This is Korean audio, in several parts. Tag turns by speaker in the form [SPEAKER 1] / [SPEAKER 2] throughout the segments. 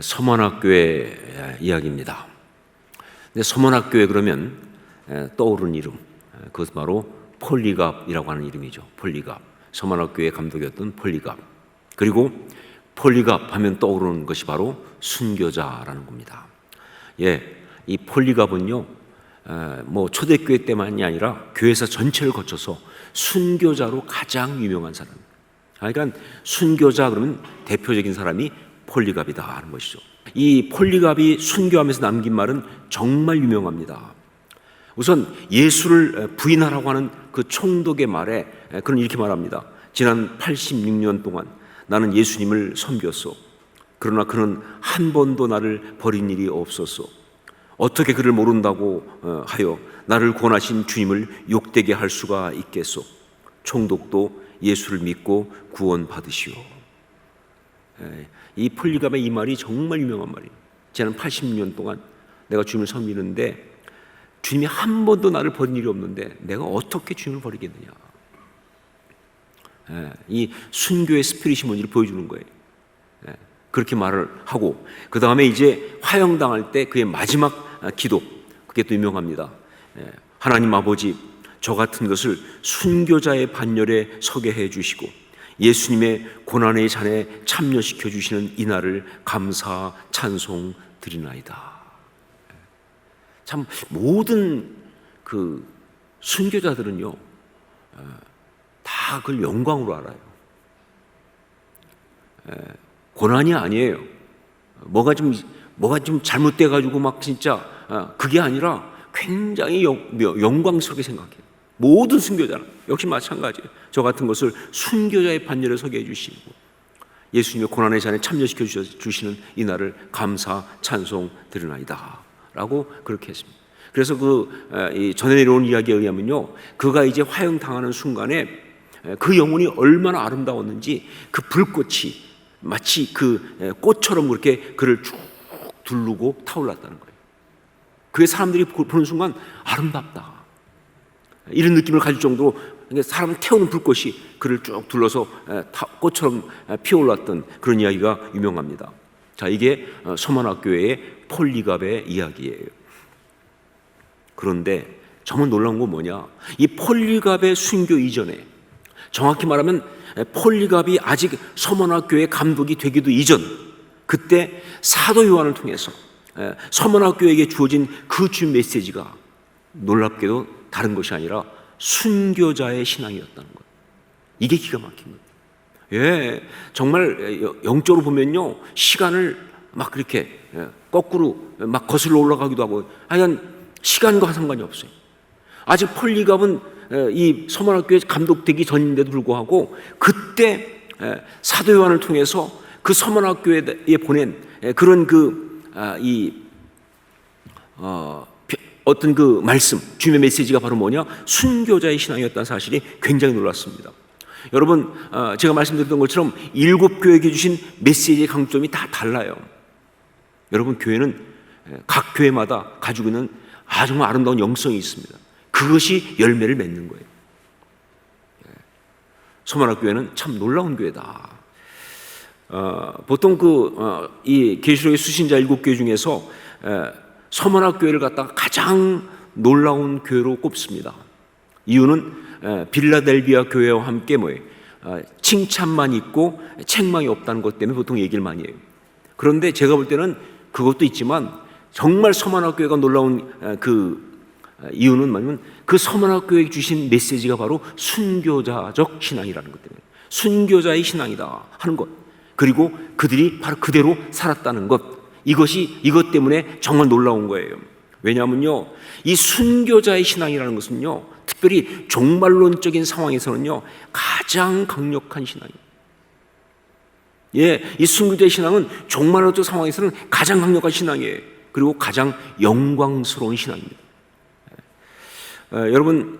[SPEAKER 1] 서문학교의 이야기입니다. 근데 서문학교에 그러면 떠오르는 이름, 그것은 바로 폴리갑이라고 하는 이름이죠. 폴리갑. 서문학교의 감독이었던 폴리갑. 그리고 폴리갑 하면 떠오르는 것이 바로 순교자라는 겁니다. 이 폴리갑은요, 초대교회 때만이 아니라 교회사 전체를 거쳐서 순교자로 가장 유명한 사람. 그러니까 순교자 그러면 대표적인 사람이 폴리갑이다 하는 것이죠. 이 폴리갑이 순교하면서 남긴 말은 정말 유명합니다. 우선 예수를 부인하라고 하는 그 총독의 말에 그는 이렇게 말합니다. 지난 86년 동안 나는 예수님을 섬겼소. 그러나 그는 한 번도 나를 버린 일이 없었소. 어떻게 그를 모른다고 하여 나를 구원하신 주님을 욕되게 할 수가 있겠소. 총독도 예수를 믿고 구원받으시오. 이 폴리갑의 이 말이 정말 유명한 말이에요. 지난 86년 동안 내가 주님을 섬기는데 주님이 한 번도 나를 버린 일이 없는데 내가 어떻게 주님을 버리겠느냐. 이 순교의 스피릿이 뭔지를 보여주는 거예요. 그렇게 말을 하고 그 다음에 이제 화형당할 때 그의 마지막 기도, 그게 또 유명합니다. 하나님 아버지, 저 같은 것을 순교자의 반열에 서게 해주시고 예수님의 고난의 잔에 참여시켜 주시는 이날을 감사 찬송 드리나이다. 참 모든 그 순교자들은요 다 그걸 영광으로 알아요. 고난이 아니에요. 뭐가 좀 잘못돼 가지고 막 진짜 그게 아니라 굉장히 영광스럽게 생각해요. 모든 순교자는 역시 마찬가지예요. 저 같은 것을 순교자의 반열에 서게 해주시고 예수님의 고난의 잔에 참여시켜 주시는 이날을 감사 찬송 드리나이다 라고 그렇게 했습니다. 그래서 이 전해 내려온 이야기에 의하면요, 그가 이제 화형당하는 순간에 그 영혼이 얼마나 아름다웠는지 그 불꽃이 마치 그 꽃처럼 그렇게 그를 쭉 두르고 타올랐다는 거예요. 그게 사람들이 보는 순간 아름답다 이런 느낌을 가질 정도로 사람을 태우는 불꽃이 그를 쭉 둘러서 꽃처럼 피어올랐던 그런 이야기가 유명합니다. 자, 이게 서문학교의 폴리갑의 이야기예요. 그런데 정말 놀라운 건 뭐냐, 이 폴리갑의 순교 이전에, 정확히 말하면 폴리갑이 아직 서문학교의 감독이 되기도 이전, 그때 사도 요한을 통해서 서문학교에게 주어진 그 주님 메시지가 놀랍게도 다른 것이 아니라 순교자의 신앙이었다는 것. 이게 기가 막힌 거예요. 정말 영적으로 보면요, 시간을 막 그렇게 거꾸로 막 거슬러 올라가기도 하고, 하여간 시간과 상관이 없어요. 아직 폴리갑은 이 서문학교에 감독되기 전인데도 불구하고 그때 사도 요한을 통해서 그 서문학교에 보낸 그런 어떤 그 말씀, 주님의 메시지가 바로 뭐냐? 순교자의 신앙이었다는 사실이 굉장히 놀랐습니다. 여러분, 제가 말씀드렸던 것처럼 7교회에게 주신 메시지의 강점이 다 달라요. 여러분, 교회는 각 교회마다 가지고 있는 정말 아름다운 영성이 있습니다. 그것이 열매를 맺는 거예요. 서문학교회는 참 놀라운 교회다. 보통 이 계시록의 수신자 7교회 중에서 서문학교회를 갖다가 가장 놀라운 교회로 꼽습니다. 이유는 빌라델비아 교회와 함께 칭찬만 있고 책망이 없다는 것 때문에 보통 얘기를 많이 해요. 그런데 제가 볼 때는 그것도 있지만 정말 서문학교회가 놀라운 이유는 뭐냐면 그 서문학교회에 주신 메시지가 바로 순교자적 신앙이라는 것 때문에, 순교자의 신앙이다 하는 것, 그리고 그들이 바로 그대로 살았다는 것, 이것 때문에 정말 놀라운 거예요. 왜냐하면요, 이 순교자의 신앙이라는 것은요, 특별히 종말론적인 상황에서는요 가장 강력한 신앙이에요. 이 순교자의 신앙은 종말론적 상황에서는 가장 강력한 신앙이에요. 그리고 가장 영광스러운 신앙입니다. 여러분,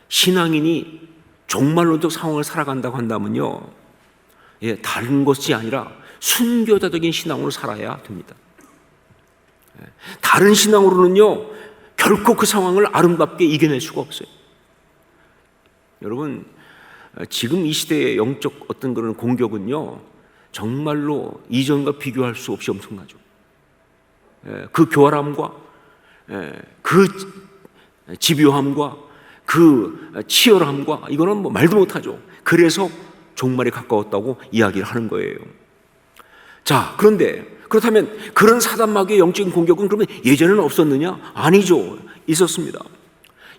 [SPEAKER 1] 신앙인이 종말론적 상황을 살아간다고 한다면요, 다른 것이 아니라 순교자적인 신앙으로 살아야 됩니다. 다른 신앙으로는요 결코 그 상황을 아름답게 이겨낼 수가 없어요. 여러분, 지금 이 시대의 영적 어떤 그런 공격은요 정말로 이전과 비교할 수 없이 엄청나죠. 그 교활함과 그 집요함과 그 치열함과 이거는 뭐 말도 못하죠. 그래서 종말에 가까웠다고 이야기를 하는 거예요. 자, 그런데 그렇다면 그런 사단 마귀의 영적인 공격은 그러면 예전에는 없었느냐? 아니죠. 있었습니다.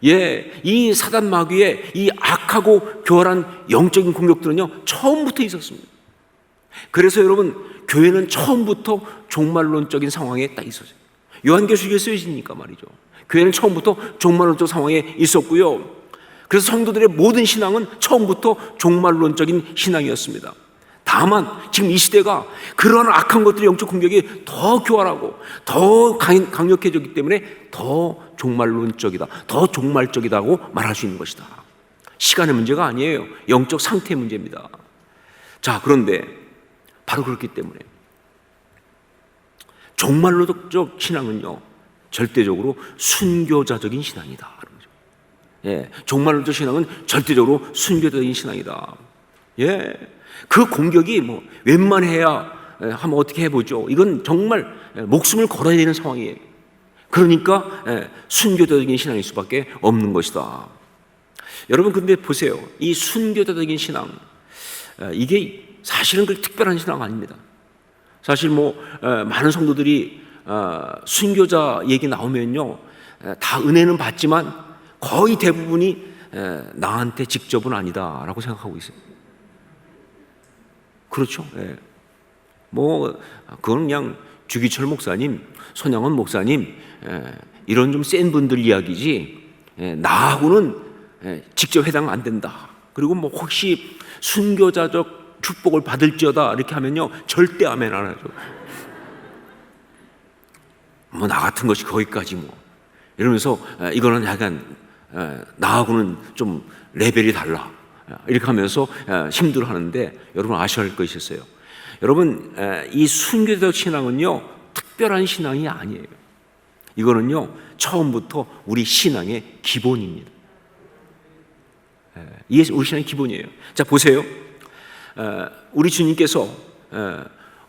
[SPEAKER 1] 이 사단 마귀의 이 악하고 교활한 영적인 공격들은요, 처음부터 있었습니다. 그래서 여러분, 교회는 처음부터 종말론적인 상황에 딱 있었어요. 요한계시록에 쓰여지니까 말이죠. 교회는 처음부터 종말론적 상황에 있었고요. 그래서 성도들의 모든 신앙은 처음부터 종말론적인 신앙이었습니다. 다만 지금 이 시대가 그런 악한 것들의 영적 공격이 더 교활하고 더 강력해졌기 때문에 더 종말론적이다, 더 종말적이다고 말할 수 있는 것이다. 시간의 문제가 아니에요. 영적 상태의 문제입니다. 자, 그런데 바로 그렇기 때문에 종말론적 신앙은요, 절대적으로 순교자적인 신앙이다. 종말론적 신앙은 절대적으로 순교자적인 신앙이다. 그 공격이 뭐 웬만해야 한번 어떻게 해보죠. 이건 정말 목숨을 걸어야 되는 상황이에요. 그러니까 순교자적인 신앙일 수밖에 없는 것이다. 여러분, 근데 보세요. 이 순교자적인 신앙, 이게 사실은 그 특별한 신앙 아닙니다. 사실 뭐 많은 성도들이 순교자 얘기 나오면요, 다 은혜는 받지만 거의 대부분이 나한테 직접은 아니다라고 생각하고 있어요. 그렇죠. 뭐 그건 그냥 주기철 목사님, 손양원 목사님, 이런 좀 센 분들 이야기지, 나하고는 직접 해당 안 된다. 그리고 뭐 혹시 순교자적 축복을 받을지어다 이렇게 하면요, 절대 아멘 안 하죠. 뭐 나 같은 것이 거기까지 뭐 이러면서 이거는 약간 나하고는 좀 레벨이 달라 이렇게 하면서 힘들어 하는데, 여러분 아셔야 할 것이 있어요. 여러분, 이 순교적 신앙은요, 특별한 신앙이 아니에요. 이거는요, 처음부터 우리 신앙의 기본입니다. 이게 우리 신앙의 기본이에요. 자, 보세요. 우리 주님께서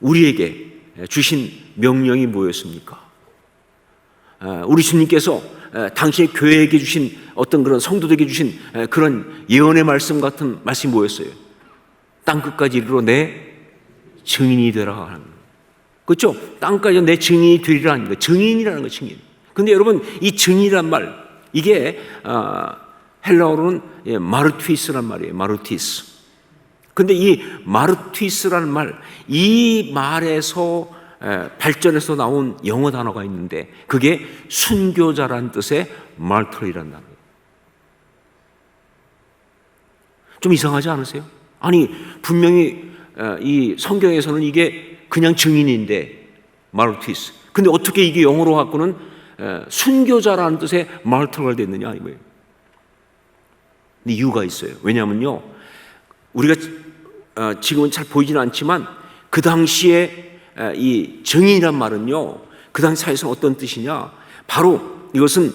[SPEAKER 1] 우리에게 주신 명령이 뭐였습니까? 우리 주님께서 당신의 교회에게 주신 어떤 그런 성도들에게 주신 그런 예언의 말씀 같은 말씀이 뭐였어요? 땅끝까지 이르러 내 증인이 되라 하는 거예요. 그렇죠? 땅까지 내 증인이 되리라는 거예요. 증인이라는 거예요. 증인. 근데 여러분, 이 증인이란 말, 이게 헬라어로는 마르튀스란 말이에요. 마르튀스. 근데 이 마르튀스라는 말, 이 말에서 발전해서 나온 영어 단어가 있는데, 그게 순교자라는 뜻의 martyr이라는 단어예요. 좀 이상하지 않으세요? 아니, 분명히 이 성경에서는 이게 그냥 증인인데 martyrs, 근데 어떻게 이게 영어로 갖고는 순교자라는 뜻의 martyr가 됐느냐 이거예요. 근데 이유가 있어요. 왜냐하면요, 우리가 지금은 잘 보이지는 않지만 그 당시에 이 증인이란 말은요, 그 당시 사회에서는 어떤 뜻이냐, 바로 이것은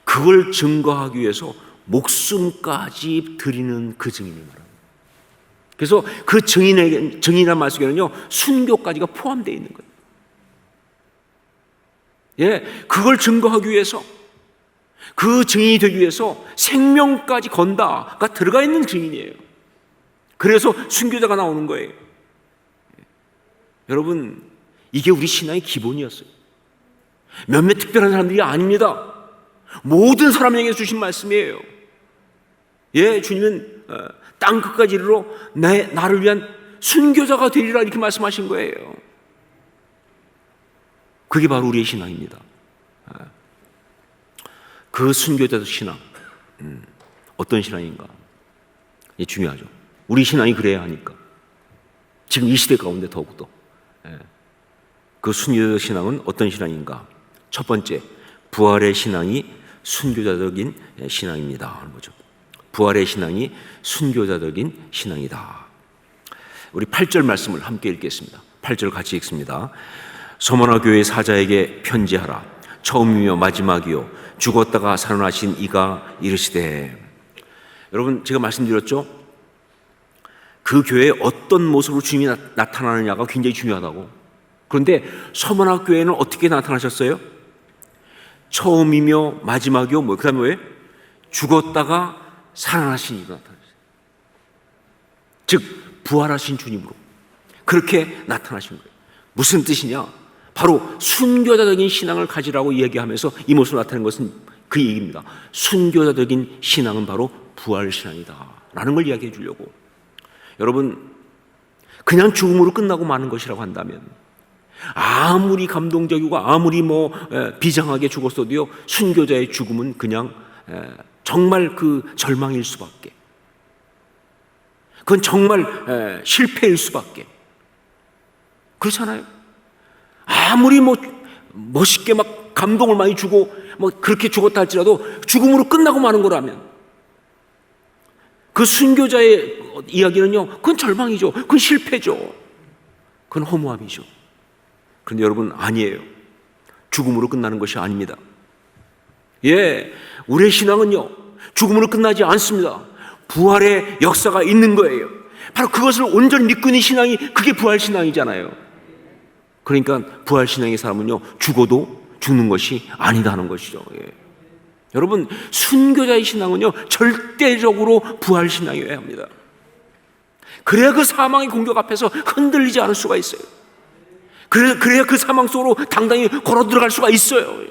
[SPEAKER 1] 그걸 증거하기 위해서 목숨까지 드리는 그 증인을 말합니다. 그래서 그 증인이란 말 속에는요, 순교까지가 포함되어 있는 거예요. 그걸 증거하기 위해서, 그 증인이 되기 위해서 생명까지 건다가 들어가 있는 증인이에요. 그래서 순교자가 나오는 거예요. 여러분, 이게 우리 신앙의 기본이었어요. 몇몇 특별한 사람들이 아닙니다. 모든 사람에게 주신 말씀이에요. 주님은 땅끝까지 이르러 나를 위한 순교자가 되리라 이렇게 말씀하신 거예요. 그게 바로 우리의 신앙입니다. 그 순교자적 신앙, 어떤 신앙인가? 이게 중요하죠. 우리 신앙이 그래야 하니까. 지금 이 시대 가운데 더욱더 그 순교자적 신앙은 어떤 신앙인가? 첫 번째, 부활의 신앙이 순교자적인 신앙입니다 하는 거죠. 부활의 신앙이 순교자적인 신앙이다. 우리 8절 말씀을 함께 읽겠습니다. 8절 같이 읽습니다. 서머나 교회 사자에게 편지하라. 처음이며 마지막이요 죽었다가 살아나신 이가 이르시되. 여러분, 제가 말씀드렸죠? 그 교회에 어떤 모습으로 주님이 나타나느냐가 굉장히 중요하다고. 그런데 서문학 교회는 어떻게 나타나셨어요? 처음이며 마지막이요. 그 다음에 왜? 죽었다가 살아나신 이로 나타나셨어요. 즉 부활하신 주님으로 그렇게 나타나신 거예요. 무슨 뜻이냐? 바로 순교자적인 신앙을 가지라고 이야기하면서 이 모습을 나타내는 것은 그 얘기입니다. 순교자적인 신앙은 바로 부활신앙이다 라는 걸 이야기해 주려고. 여러분, 그냥 죽음으로 끝나고 마는 것이라고 한다면, 아무리 감동적이고 아무리 비장하게 죽었어도요, 순교자의 죽음은 그냥 정말 그 절망일 수밖에, 그건 정말 실패일 수밖에. 그렇잖아요. 아무리 멋있게 막 감동을 많이 주고 그렇게 죽었다 할지라도 죽음으로 끝나고 마는 거라면, 그 순교자의 이야기는요, 그건 절망이죠. 그건 실패죠. 그건 허무함이죠. 그런데 여러분, 아니에요. 죽음으로 끝나는 것이 아닙니다. 우리의 신앙은요, 죽음으로 끝나지 않습니다. 부활의 역사가 있는 거예요. 바로 그것을 온전히 믿고 있는 신앙이, 그게 부활신앙이잖아요. 그러니까 부활신앙의 사람은요, 죽어도 죽는 것이 아니다 하는 것이죠. 여러분, 순교자의 신앙은요, 절대적으로 부활신앙이어야 합니다. 그래야 그 사망의 공격 앞에서 흔들리지 않을 수가 있어요. 그래야 그 사망 속으로 당당히 걸어 들어갈 수가 있어요.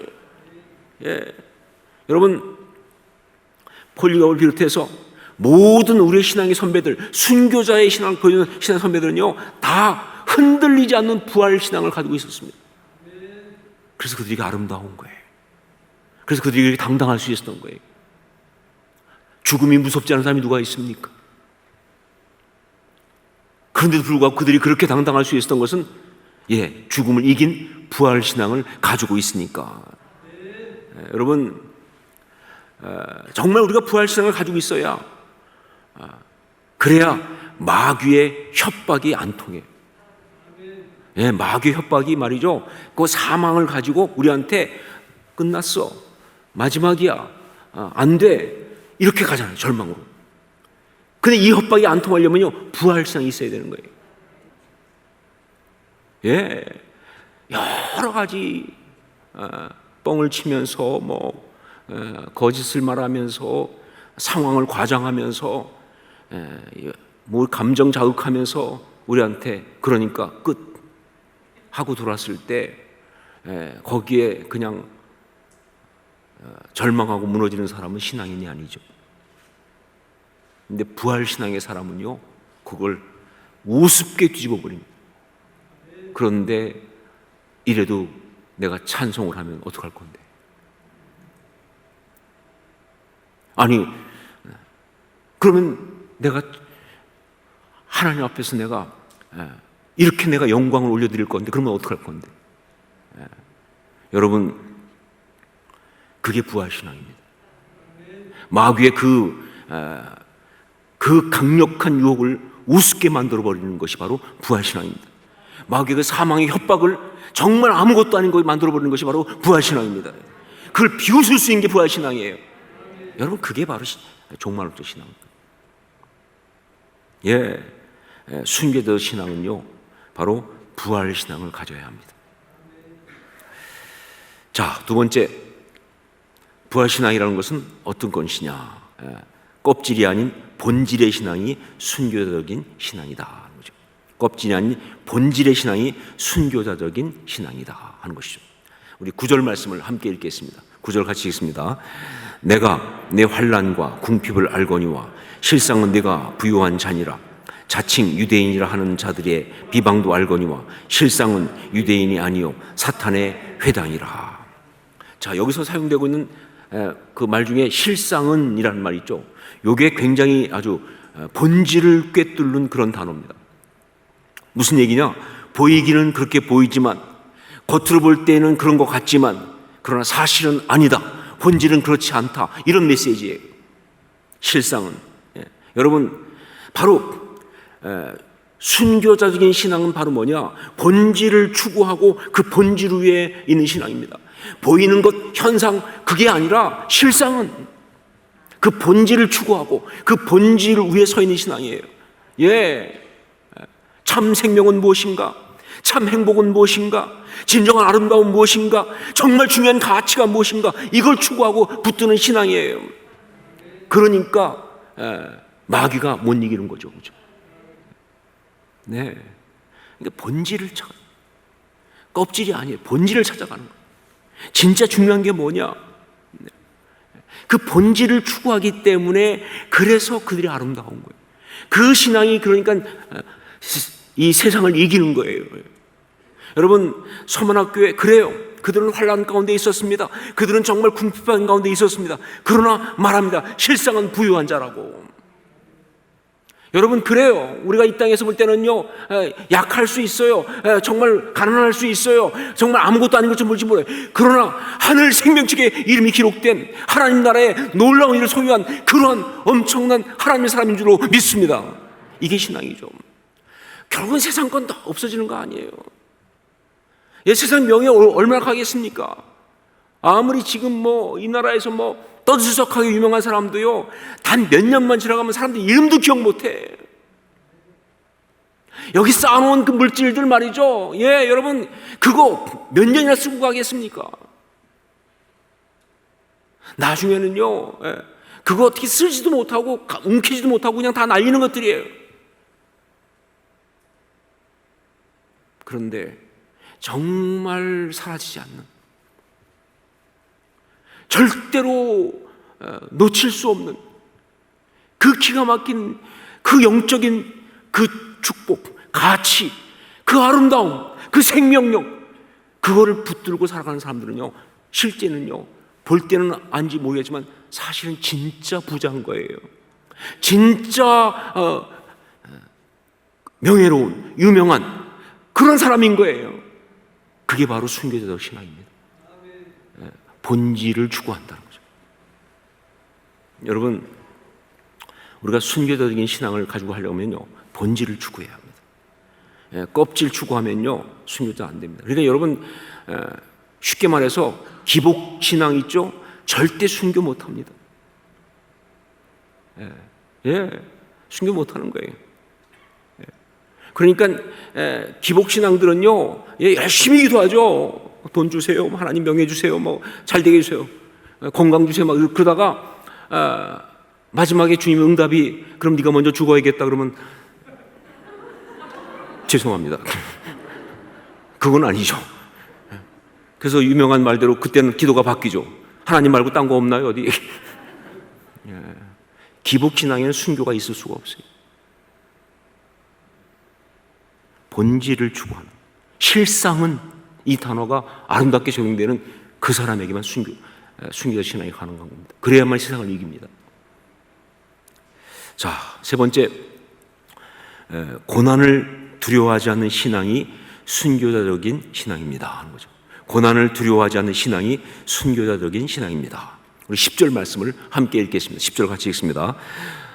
[SPEAKER 1] 여러분, 폴리갑을 비롯해서 모든 우리의 신앙의 선배들, 순교자의 신앙을 보여주는 신앙 선배들은요, 다 흔들리지 않는 부활 신앙을 가지고 있었습니다. 그래서 그들이 아름다운 거예요. 그래서 그들이 이렇게 당당할 수 있었던 거예요. 죽음이 무섭지 않은 사람이 누가 있습니까? 그런데도 불구하고 그들이 그렇게 당당할 수 있었던 것은 죽음을 이긴 부활 신앙을 가지고 있으니까. 여러분, 정말 우리가 부활 신앙을 가지고 있어야, 그래야 마귀의 협박이 안 통해요. 마귀의 협박이 말이죠, 그 사망을 가지고 우리한테 끝났어, 마지막이야, 안 돼, 이렇게 가잖아요, 절망으로. 근데 이 협박이 안 통하려면요, 부활신앙이 있어야 되는 거예요. 여러 가지 뻥을 치면서 거짓을 말하면서 상황을 과장하면서 감정 자극하면서 우리한테, 그러니까 끝 하고 돌아왔을 때 거기에 그냥 절망하고 무너지는 사람은 신앙인이 아니죠. 근데 부활신앙의 사람은요, 그걸 우습게 뒤집어 버립니다. 그런데 이래도 내가 찬송을 하면 어떡할 건데? 아니, 그러면 내가 하나님 앞에서 내가 이렇게 내가 영광을 올려드릴 건데, 그러면 어떡할 건데? 여러분, 그게 부활신앙입니다. 마귀의 그 강력한 유혹을 우습게 만들어버리는 것이 바로 부활신앙입니다. 마귀의 그 사망의 협박을 정말 아무것도 아닌 걸 만들어버리는 것이 바로 부활신앙입니다. 그걸 비웃을 수 있는 게 부활신앙이에요. 여러분, 그게 바로 종말론적 신앙입니다. 순교자 신앙은요, 바로 부활신앙을 가져야 합니다. 자, 두 번째, 부활신앙이라는 것은 어떤 것이냐? 껍질이 아닌 본질의 신앙이 순교자적인 신앙이다 하는 거죠. 껍질이 아닌 본질의 신앙이 순교자적인 신앙이다 하는 것이죠. 우리 9절 말씀을 함께 읽겠습니다. 9절 같이 읽습니다. 내가 내 환난과 궁핍을 알거니와 실상은 내가 부요한 자니라. 자칭 유대인이라 하는 자들의 비방도 알거니와 실상은 유대인이 아니요 사탄의 회당이라. 자, 여기서 사용되고 있는 그 말 중에 실상은 이라는 말이 있죠. 이게 굉장히 아주 본질을 꿰뚫는 그런 단어입니다. 무슨 얘기냐? 보이기는 그렇게 보이지만, 겉으로 볼 때는 그런 것 같지만, 그러나 사실은 아니다, 본질은 그렇지 않다, 이런 메시지예요. 실상은. 여러분, 바로 순교자적인 신앙은 바로 뭐냐? 본질을 추구하고 그 본질 위에 있는 신앙입니다. 보이는 것, 현상, 그게 아니라 실상은 그 본질을 추구하고 그 본질 위에 서 있는 신앙이에요. 예, 참 생명은 무엇인가? 참 행복은 무엇인가? 진정한 아름다움은 무엇인가? 정말 중요한 가치가 무엇인가? 이걸 추구하고 붙드는 신앙이에요. 그러니까 마귀가 못 이기는 거죠, 그죠? 네, 그러니까 본질을 찾아, 껍질이 아니에요. 본질을 찾아가는 거예요. 진짜 중요한 게 뭐냐? 그 본질을 추구하기 때문에 그래서 그들이 아름다운 거예요. 그 신앙이 그러니까 이 세상을 이기는 거예요. 여러분, 서문학교에 그래요. 그들은 환난 가운데 있었습니다. 그들은 정말 궁핍한 가운데 있었습니다. 그러나 말합니다. 실상은 부유한 자라고. 여러분, 그래요. 우리가 이 땅에서 볼 때는요, 약할 수 있어요. 정말 가난할 수 있어요. 정말 아무것도 아닌 것처럼 볼지 몰라요. 그러나 하늘 생명책에 이름이 기록된 하나님 나라의 놀라운 일을 소유한 그러한 엄청난 하나님의 사람인 줄로 믿습니다. 이게 신앙이죠. 결국은 세상 건 다 없어지는 거 아니에요. 세상 명예 얼마나 가겠습니까? 아무리 지금 이 나라에서 떠들썩하게 유명한 사람도요, 단 몇 년만 지나가면 사람들 이름도 기억 못해. 여기 쌓아놓은 그 물질들 말이죠. 여러분, 그거 몇 년이나 쓰고 가겠습니까? 나중에는요, 그거 어떻게 쓰지도 못하고 움키지도 못하고 그냥 다 날리는 것들이에요. 그런데 정말 사라지지 않는, 절대로 놓칠 수 없는 그 기가 막힌 그 영적인 그 축복, 가치, 그 아름다움, 그 생명력, 그거를 붙들고 살아가는 사람들은요, 실제는요, 볼 때는 아닌지 모르겠지만 사실은 진짜 부자인 거예요. 진짜 명예로운, 유명한 그런 사람인 거예요. 그게 바로 순교자적 신앙입니다. 본질을 추구한다는 거죠. 여러분, 우리가 순교자적인 신앙을 가지고 하려면요, 본질을 추구해야 합니다. 껍질 추구하면요, 순교자 안 됩니다. 그러니까 여러분, 쉽게 말해서 기복 신앙 있죠? 절대 순교 못 합니다. 순교 못 하는 거예요. 그러니까 기복 신앙들은요, 열심히 기도하죠. 돈 주세요, 하나님 명예 주세요, 잘 되게 해주세요, 건강 주세요, 그러다가 마지막에 주님의 응답이 그럼 네가 먼저 죽어야겠다 그러면 죄송합니다. 그건 아니죠. 그래서 유명한 말대로 그때는 기도가 바뀌죠. 하나님 말고 딴 거 없나요 어디? 기복신앙에는 순교가 있을 수가 없어요. 본질을 추구하는, 실상은 이 단어가 아름답게 적용되는 그 사람에게만 순교자 신앙이 가능한 겁니다. 그래야만 세상을 이깁니다. 자, 세 번째, 고난을 두려워하지 않는 신앙이 순교자적인 신앙입니다 하는 거죠. 고난을 두려워하지 않는 신앙이 순교자적인 신앙입니다. 우리 10절 말씀을 함께 읽겠습니다. 10절 같이 읽습니다.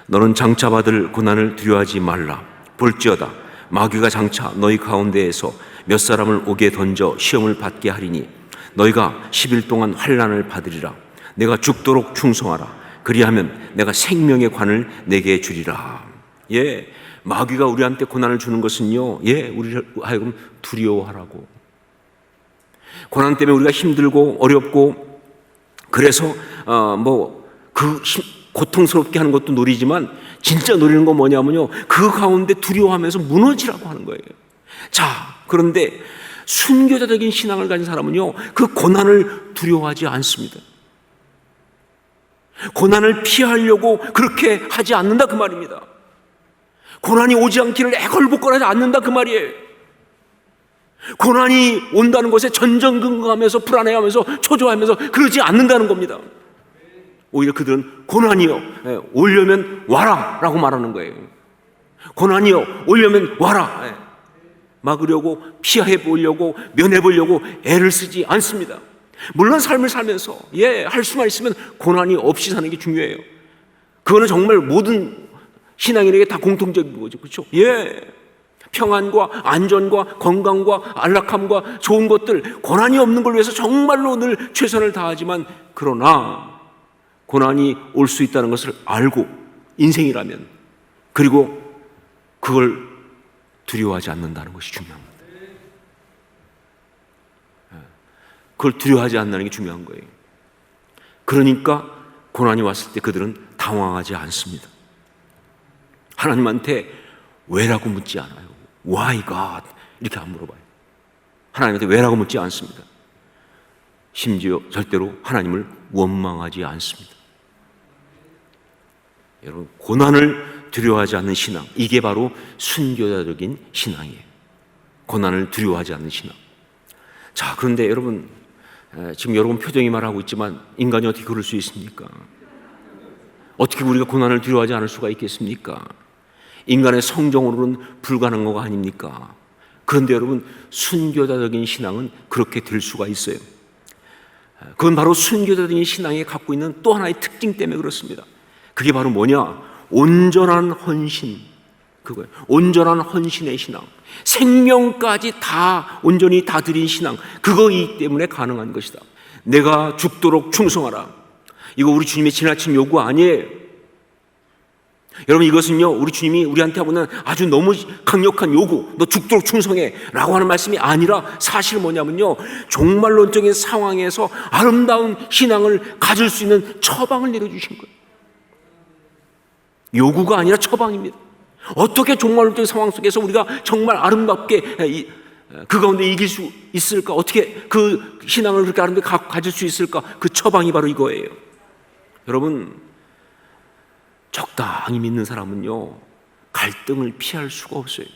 [SPEAKER 1] 너는 장차 받을 고난을 두려워하지 말라. 볼지어다 마귀가 장차 너희 가운데에서 몇 사람을 옥에 던져 시험을 받게 하리니 너희가 10일 동안 환난을 받으리라. 내가 죽도록 충성하라. 그리하면 내가 생명의 관을 내게 주리라. 마귀가 우리한테 고난을 주는 것은요, 우리를 하여금 두려워하라고. 고난 때문에 우리가 힘들고 어렵고 그래서 고통스럽게 하는 것도 노리지만 진짜 노리는 건 뭐냐면요, 그 가운데 두려워하면서 무너지라고 하는 거예요. 자, 그런데 순교자적인 신앙을 가진 사람은요, 그 고난을 두려워하지 않습니다. 고난을 피하려고 그렇게 하지 않는다 그 말입니다. 고난이 오지 않기를 애걸복걸하지 않는다 그 말이에요. 고난이 온다는 것에 전전긍긍하면서 불안해하면서 초조하면서 그러지 않는다는 겁니다. 오히려 그들은 고난이요, 오려면 와라 라고 말하는 거예요. 고난이요, 오려면 와라. 막으려고, 피해 보려고, 면해 보려고 애를 쓰지 않습니다. 물론 삶을 살면서 할 수만 있으면 고난이 없이 사는 게 중요해요. 그거는 정말 모든 신앙인에게 다 공통적인 거죠. 그렇죠? 평안과 안전과 건강과 안락함과 좋은 것들, 고난이 없는 걸 위해서 정말로 늘 최선을 다하지만, 그러나 고난이 올 수 있다는 것을 알고, 인생이라면, 그리고 그걸 두려워하지 않는다는 것이 중요합니다. 그걸 두려워하지 않는다는 게 중요한 거예요. 그러니까 고난이 왔을 때 그들은 당황하지 않습니다. 하나님한테 왜라고 묻지 않아요. Why God? 이렇게 안 물어봐요. 하나님한테 왜라고 묻지 않습니다. 심지어 절대로 하나님을 원망하지 않습니다. 여러분, 고난을 두려워하지 않는 신앙, 이게 바로 순교자적인 신앙이에요. 고난을 두려워하지 않는 신앙. 자, 그런데 여러분, 지금 여러분 표정이 말하고 있지만 인간이 어떻게 그럴 수 있습니까? 어떻게 우리가 고난을 두려워하지 않을 수가 있겠습니까? 인간의 성정으로는 불가능한 거 아닙니까? 그런데 여러분, 순교자적인 신앙은 그렇게 될 수가 있어요. 그건 바로 순교자적인 신앙이 갖고 있는 또 하나의 특징 때문에 그렇습니다. 그게 바로 뭐냐? 온전한 헌신. 그거예요. 온전한 헌신의 신앙. 생명까지 다 온전히 다 드린 신앙. 그거이기 때문에 가능한 것이다. 내가 죽도록 충성하라. 이거 우리 주님의 지나친 요구 아니에요. 여러분, 이것은요, 우리 주님이 우리한테 하고는 아주 너무 강력한 요구, 너 죽도록 충성해 라고 하는 말씀이 아니라 사실 뭐냐면요, 종말론적인 상황에서 아름다운 신앙을 가질 수 있는 처방을 내려주신 거예요. 요구가 아니라 처방입니다. 어떻게 종말론적인 상황 속에서 우리가 정말 아름답게 그 가운데 이길 수 있을까? 어떻게 그 신앙을 그렇게 아름답게 가질 수 있을까? 그 처방이 바로 이거예요. 여러분, 적당히 믿는 사람은요, 갈등을 피할 수가 없어요.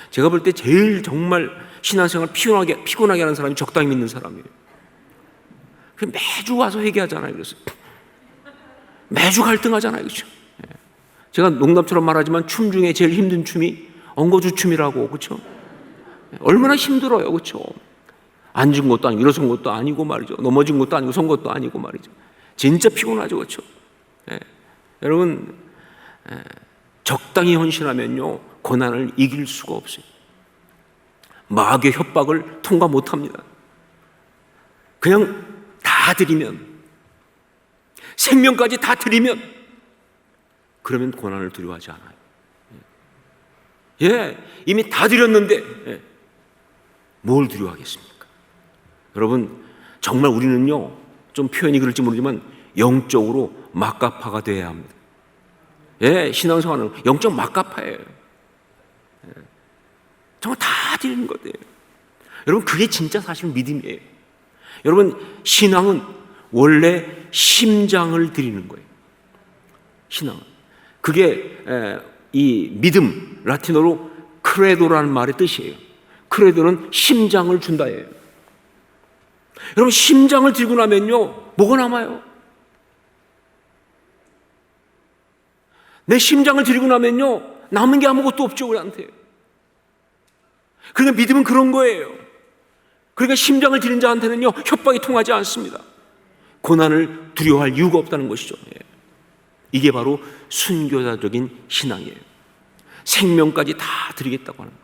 [SPEAKER 1] 제가 볼 때 제일 정말 신앙생활 피곤하게 하는 사람이 적당히 믿는 사람이에요. 매주 와서 회개하잖아요. 그래서 매주 갈등하잖아요. 그렇죠? 제가 농담처럼 말하지만 춤 중에 제일 힘든 춤이 엉거주춤이라고, 그렇죠? 얼마나 힘들어요, 그렇죠? 앉은 것도 아니고 일어선 것도 아니고 말이죠. 넘어진 것도 아니고 선 것도 아니고 말이죠. 진짜 피곤하죠, 그렇죠? 여러분, 적당히 헌신하면요, 고난을 이길 수가 없어요. 마귀의 협박을 통과 못합니다. 그냥 다 드리면, 생명까지 다 드리면, 그러면 고난을 두려워하지 않아요. 이미 다 드렸는데 뭘 두려워하겠습니까? 여러분, 정말 우리는요, 좀 표현이 그럴지 모르지만 영적으로 막가파가 되어야 합니다. 신앙생활은 영적 막가파예요. 정말 다 드리는 거예요. 여러분, 그게 진짜 사실 믿음이에요. 여러분, 신앙은 원래 심장을 드리는 거예요. 신앙은. 그게 이 믿음, 라틴어로 크레도라는 말의 뜻이에요. 크레도는 심장을 준다예요. 여러분, 심장을 들고 나면요, 뭐가 남아요? 내 심장을 들고 나면요, 남은 게 아무것도 없죠, 우리한테. 그러니까 믿음은 그런 거예요. 그러니까 심장을 드린 자한테는요, 협박이 통하지 않습니다. 고난을 두려워할 이유가 없다는 것이죠. 이게 바로 순교자적인 신앙이에요. 생명까지 다 드리겠다고 하는 거예요.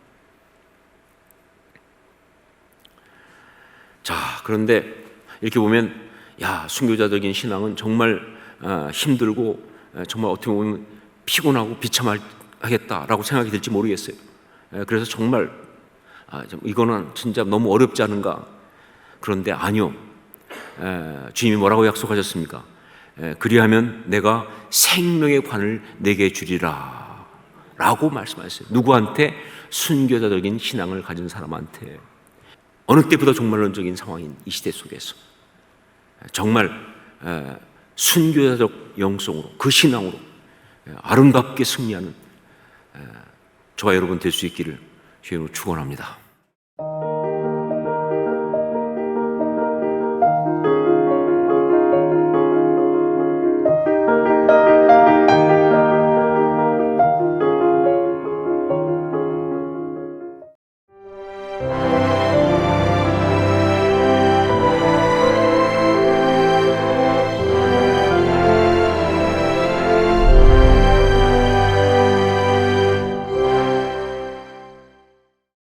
[SPEAKER 1] 자, 그런데 이렇게 보면, 순교자적인 신앙은 정말 힘들고 정말 어떻게 보면 피곤하고 비참하겠다라고 생각이 들지 모르겠어요. 그래서 정말 이거는 진짜 너무 어렵지 않은가? 그런데 아니요. 주님이 뭐라고 약속하셨습니까? 그리하면 내가 생명의 관을 내게 주리라 라고 말씀하셨어요. 누구한테? 순교자적인 신앙을 가진 사람한테. 어느 때보다 종말론적인 상황인 이 시대 속에서 정말 순교자적 영성으로, 그 신앙으로 아름답게 승리하는 저와 여러분 될 수 있기를 주님으로 축원합니다.